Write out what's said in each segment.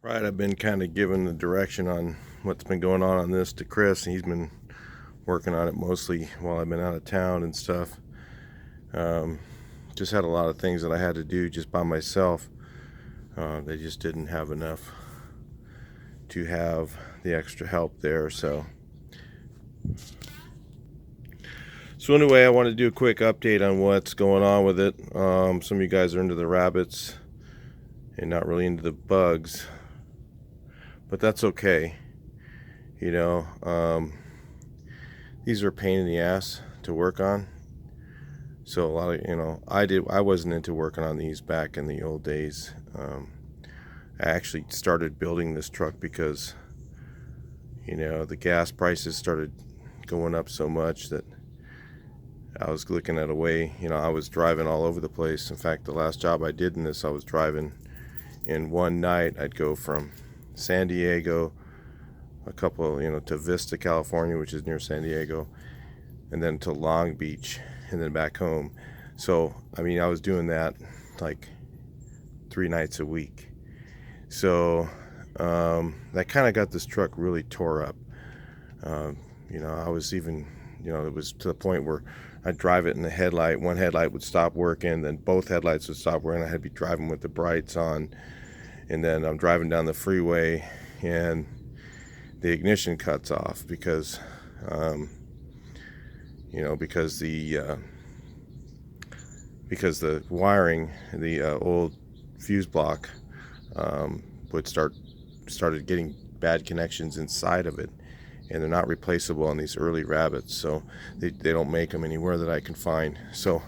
Right, I've been kind of giving the direction on what's been going on this to Chris. He's been working on it mostly while I've been out of town and stuff. Um, just had a lot of things that I had to do just by myself. They just didn't have enough to have the extra help there. So anyway, I want to do a quick update on what's going on with it. Some of you guys are into the rabbits and not really into the bugs, but that's okay. You know, these are a pain in the ass to work on. So a lot of, I wasn't into working on these back in the old days. I actually started building this truck because, the gas prices started going up so much that I was looking at a way, I was driving all over the place. In fact, the last job I did in this, I was driving in one night. I'd go from San Diego, to Vista, California, which is near San Diego, and then to Long Beach, and then back home. So, I was doing that like 3 nights a week. So, that kind of got this truck really tore up. I was even, it was to the point where I'd drive it in the headlight. One headlight would stop working, then both headlights would stop working. I had to be driving with the brights on. And then I'm driving down the freeway and the ignition cuts off because, because the wiring, the old fuse block, started getting bad connections inside of it, and they're not replaceable on these early rabbits, so they don't make them anywhere that I can find. So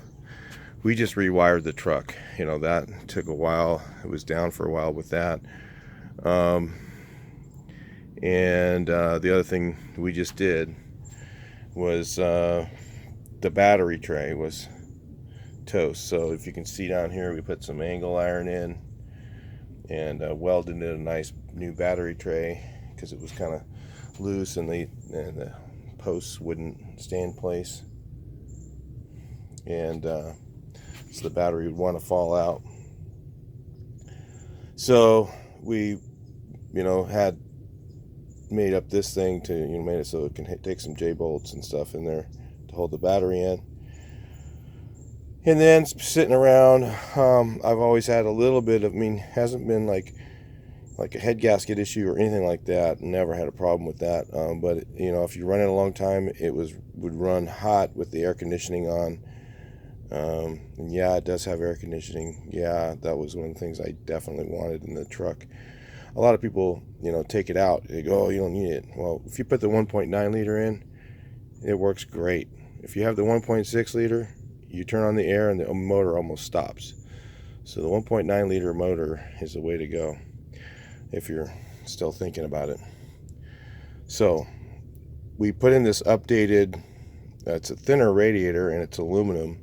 we just rewired the truck. That took a while. It was down for a while with that. And the other thing we just did was the battery tray was toast. So if you can see down here, we put some angle iron in and welded in a nice new battery tray because it was kind of loose and the posts wouldn't stay in place, and so the battery would want to fall out. So we had made up this thing to made it so it can take some J-bolts and stuff in there to hold the battery in. And then sitting around, I've always had a little bit of, hasn't been like a head gasket issue or anything like that. Never had a problem with that. But if you run it a long time, would run hot with the air conditioning on. And yeah, it does have air conditioning. Yeah, that was one of the things I definitely wanted in the truck. A lot of people, take it out. They go, oh, you don't need it. Well, if you put the 1.9 liter in, it works great. If you have the 1.6 liter, you turn on the air and the motor almost stops. So the 1.9 liter motor is the way to go if you're still thinking about it. So we put in this updated, it's a thinner radiator and it's aluminum.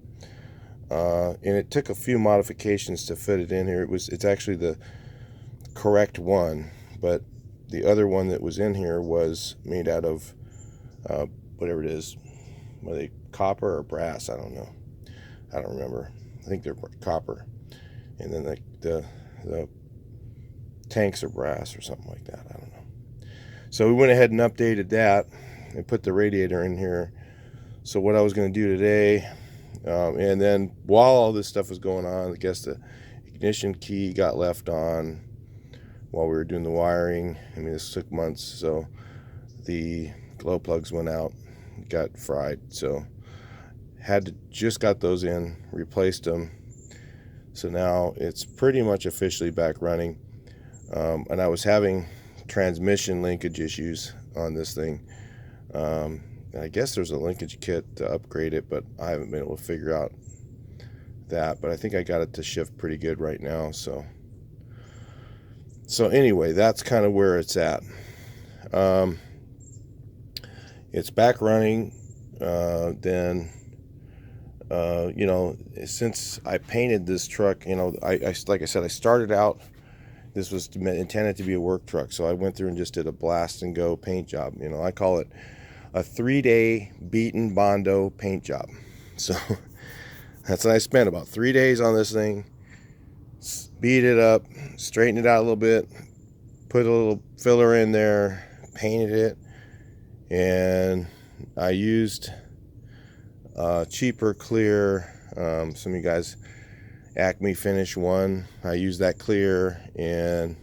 And it took a few modifications to fit it in here. It's actually the correct one, but the other one that was in here was made out of whatever it is. Were they copper or brass? I don't know. I don't remember. I think they're copper. And then the tanks are brass or something like that. I don't know. So we went ahead and updated that and put the radiator in here. So what I was going to do today, and then while all this stuff was going on, I guess the ignition key got left on while we were doing the wiring. This took months, so the glow plugs went out, got fried. So just got those in, replaced them. So now it's pretty much officially back running. And I was having transmission linkage issues on this thing. And I guess there's a linkage kit to upgrade it, but I haven't been able to figure out that. But I think I got it to shift pretty good right now. So anyway, that's kind of where it's at. It's back running. Since I painted this truck, I like I said, I started out, this was intended to be a work truck, so I went through and just did a blast and go paint job. I call it a 3-day beaten Bondo paint job. So that's what I spent, about 3 days on this thing. Beat it up, straighten it out a little bit, put a little filler in there, painted it, and I used cheaper clear. Some of you guys, Acme Finish 1, I used that clear, and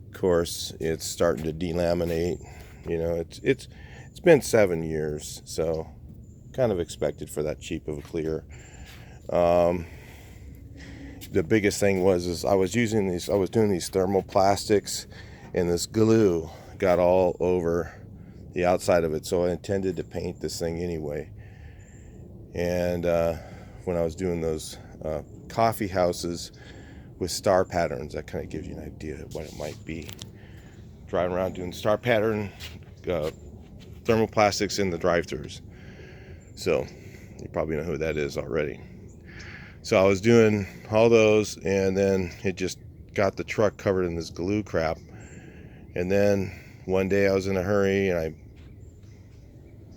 of course it's starting to delaminate. You know, it's been 7 years, so kind of expected for that cheap of a clear. The biggest thing was I was doing these thermoplastics, and this glue got all over the outside of it, so I intended to paint this thing anyway. And when I was doing those coffee houses with star patterns, that kind of gives you an idea of what it might be. Driving around doing star pattern thermoplastics in the drive-thrus. So you probably know who that is already. So I was doing all those, and then it just got the truck covered in this glue crap. And then one day I was in a hurry, and I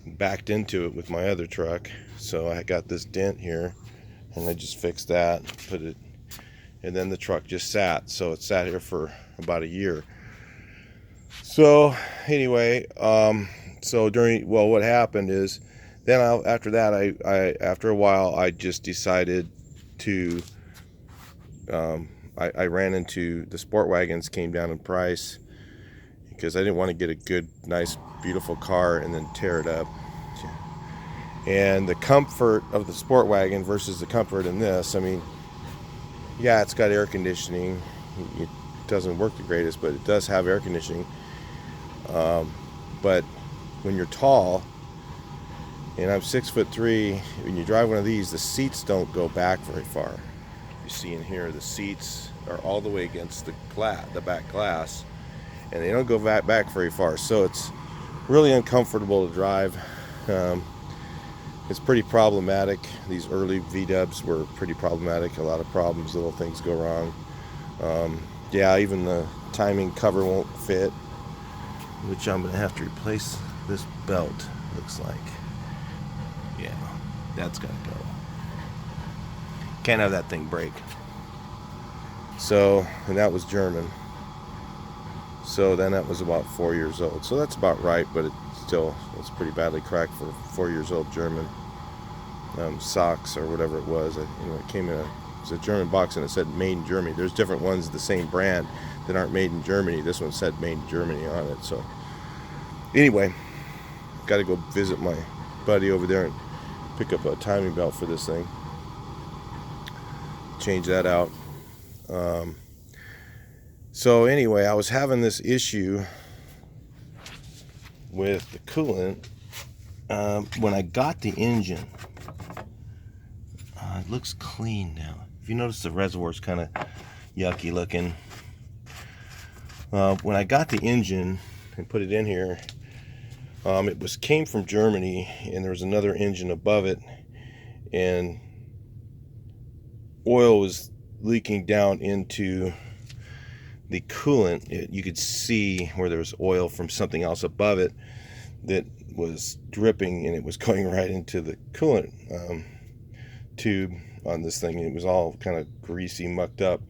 backed into it with my other truck. So I got this dent here, and I just fixed that, put it, and then the truck just sat. So it sat here for about a year. So anyway, what happened is, then after that, after a while, I just decided to, I ran into the sport wagons came down in price, because I didn't want to get a good, nice, beautiful car and then tear it up. And the comfort of the sport wagon versus the comfort in this, I mean, yeah, it's got air conditioning. It doesn't work the greatest, but it does have air conditioning. But when you're tall, and I'm 6'3", when you drive one of these, the seats don't go back very far. You see in here, the seats are all the way against the back glass, and they don't go back very far. So it's really uncomfortable to drive. It's pretty problematic. These early V-dubs were pretty problematic. A lot of problems, little things go wrong. Yeah, even the timing cover won't fit, which I'm going to have to replace this belt, looks like. Yeah, that's got to go. Can't have that thing break. So, and that was German. So then that was about 4 years old. So that's about right, but it's pretty badly cracked for 4 years old German. Socks or whatever it was. It came in it's a German box, and it said made in Germany. There's different ones of the same brand that aren't made in Germany. This one said made in Germany on it. So anyway, got to go visit my buddy over there and pick up a timing belt for this thing. Change that out. So anyway, I was having this issue with the coolant when I got the engine. It looks clean now. If you notice, the reservoir's kind of yucky looking. When I got the engine and put it in here, it came from Germany, and there was another engine above it, and oil was leaking down into the coolant. You could see where there was oil from something else above it that was dripping, and it was going right into the coolant tube on this thing. It was all kind of greasy, mucked up,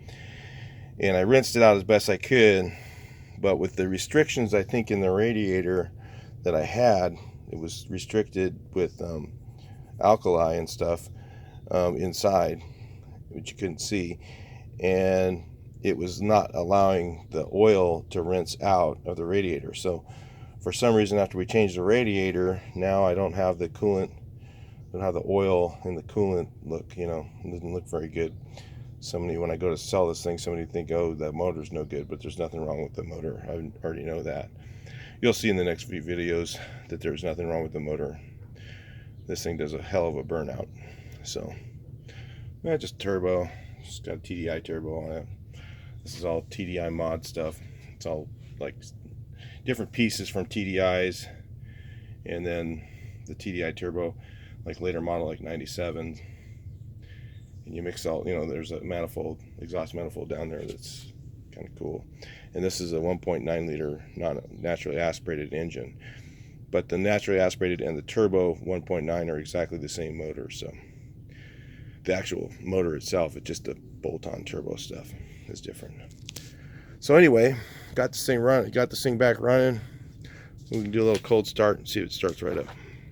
and I rinsed it out as best I could, but with the restrictions, I think, in the radiator that I had, it was restricted with alkali and stuff inside, which you couldn't see, and it was not allowing the oil to rinse out of the radiator. So for some reason, after we changed the radiator, now I don't have the coolant, I don't have the oil in the coolant look, it doesn't look very good. When I go to sell this thing, somebody think, oh, that motor's no good, but there's nothing wrong with the motor. I already know that. You'll see in the next few videos that there's nothing wrong with the motor. This thing does a hell of a burnout. So, just turbo. It's got a TDI turbo on it. This is all TDI mod stuff. It's all like different pieces from TDIs, and then the TDI turbo, like later model, like 97. And you mix all, there's a manifold, exhaust manifold down there that's kind of cool. And this is a 1.9 liter naturally aspirated engine, but the naturally aspirated and the turbo 1.9 are exactly the same motor. So the actual motor itself, it's just the bolt-on turbo stuff is different. So anyway, got this thing back running. We can do a little cold start and see if it starts right up.